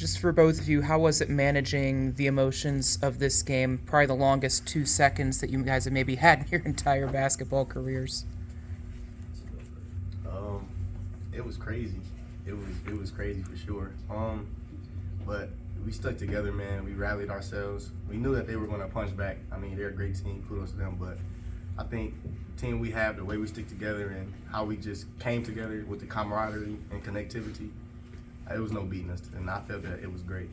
Just for both of you, how was it managing the emotions of this game? Probably the longest 2 seconds that you guys have maybe had in your entire basketball careers. Um, it was crazy. It was crazy for sure. But we stuck together, man. We rallied ourselves. We knew that they were going to punch back. I mean, they're a great team. Kudos to them. But I think the team we have, the way we stick together, and how we just came together with the camaraderie and connectivity, it was no beating us, and I felt that it was great.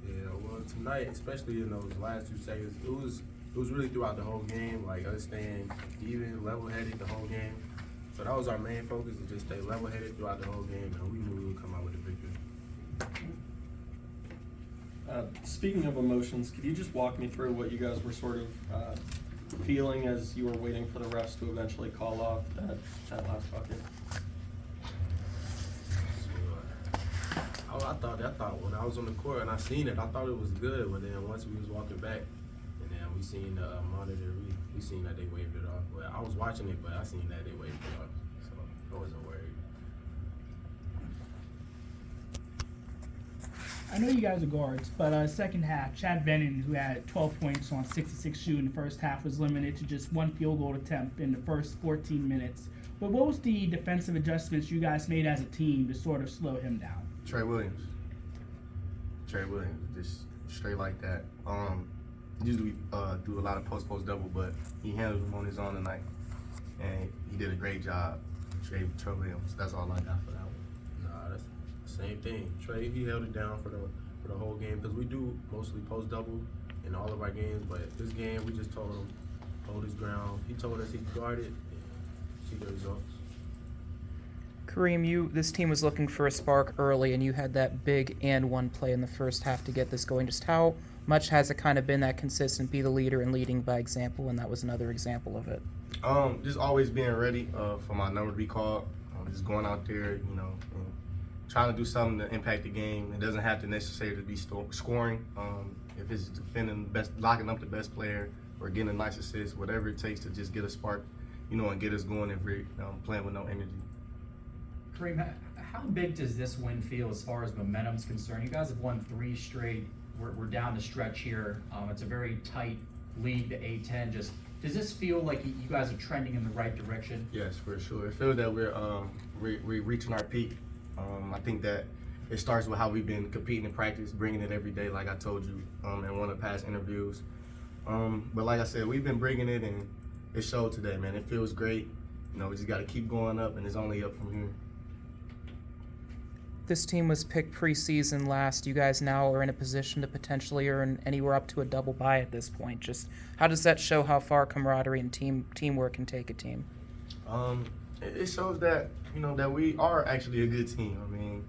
Yeah, well, tonight, especially in those last 2 seconds, it was really throughout the whole game, like us staying even, level-headed the whole game. So that was our main focus, to just stay level-headed throughout the whole game, and we knew we would come out with a victory. Speaking of emotions, could you just walk me through what you guys were sort of feeling as you were waiting for the refs to eventually call off that last bucket? I thought when I was on the court and I seen it, I thought it was good. But then once we was walking back, and then we seen the monitor, we seen that they waved it off. But I was watching it, but I seen that they waved it off, so I wasn't worried. I know you guys are guards, but second half, Chad Vennon, who had 12 points on 66 shooting in the first half, was limited to just one field goal attempt in the first 14 minutes. But what was the defensive adjustments you guys made as a team to sort of slow him down? Trey Williams, just straight like that. Usually do a lot of post double, but he handled him on his own tonight, and he did a great job. Trey Williams, that's all I got for that one. Nah, that's the same thing. Trey, he held it down for the whole game, because we do mostly post double in all of our games. But this game, we just told him hold his ground. He told us he could guard it. And see the results. Kareem, this team was looking for a spark early, and you had that big and one play in the first half to get this going. Just how much has it kind of been that consistent, be the leader and leading by example, and that was another example of it? Just always being ready for my number to be called. Just going out there, and trying to do something to impact the game. It doesn't have to necessarily be scoring. If it's defending the best, locking up the best player, or getting a nice assist, whatever it takes to just get a spark, and get us going if we're playing with no energy. Kareem, how big does this win feel as far as momentum's concerned? You guys have won 3 straight. We're down the stretch here. It's a very tight league, the A-10. Just does this feel like you guys are trending in the right direction? Yes, for sure. It feels that we're reaching our peak. I think that it starts with how we've been competing in practice, bringing it every day, like I told you in one of the past interviews. But like I said, we've been bringing it, and it showed today, man. It feels great. We just got to keep going up, and it's only up from here. This team was picked preseason last. You guys now are in a position to potentially earn anywhere up to a double bye at this point. Just how does that show how far camaraderie and teamwork can take a team? It shows that that we are actually a good team. I mean,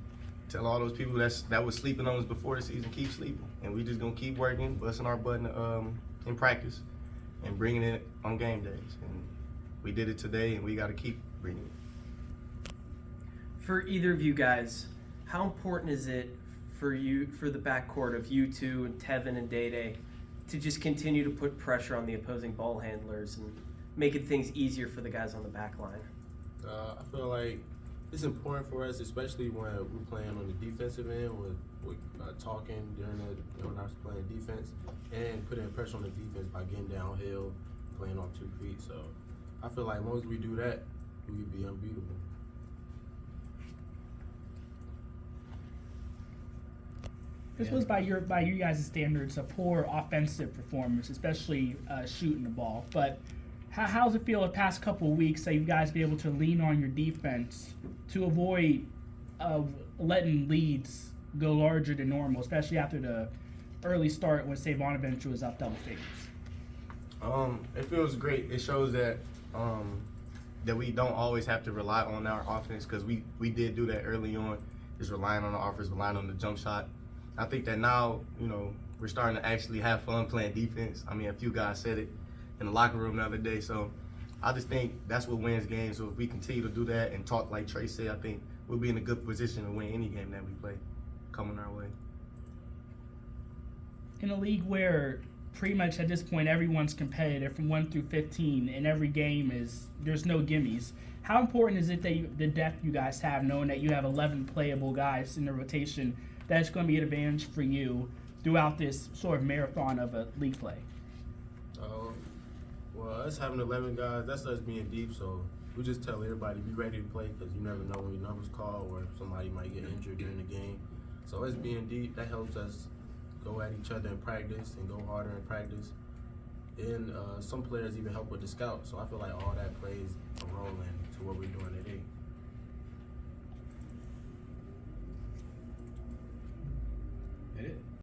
tell all those people that was sleeping on us before the season, keep sleeping, and we just gonna keep working, busting our butt in practice, and bringing it on game days. And we did it today, and we got to keep bringing it. For either of you guys, how important is it for the backcourt of you two and Tevin and Day to just continue to put pressure on the opposing ball handlers and making things easier for the guys on the back line? I feel like it's important for us, especially when we're playing on the defensive end, with talking when I was playing defense, and putting pressure on the defense by getting downhill, playing off 2 feet. So I feel like once we do that, we would be unbeatable. This was by you guys' standards a poor offensive performance, especially shooting the ball. But how does it feel the past couple of weeks that you guys be able to lean on your defense to avoid letting leads go larger than normal, especially after the early start when Savon was up double figures? It feels great. It shows that that we don't always have to rely on our offense, because we did do that early on, just relying on the offense, relying on the jump shot. I think that now, we're starting to actually have fun playing defense. I mean, a few guys said it in the locker room the other day. So I just think that's what wins games. So if we continue to do that and talk like Trey said, I think we'll be in a good position to win any game that we play coming our way. In a league where pretty much at this point everyone's competitive from 1 through 15, and every game there's no gimmies, how important is it that the depth you guys have, knowing that you have 11 playable guys in the rotation that's going to be an advantage for you throughout this sort of marathon of a league play? Well, us having 11 guys, that's us being deep, so we just tell everybody be ready to play because you never know when your number's called or somebody might get injured during the game. So us being deep, that helps us go at each other in practice and go harder in practice. And some players even help with the scout, so I feel like all that plays a role into what we're doing today.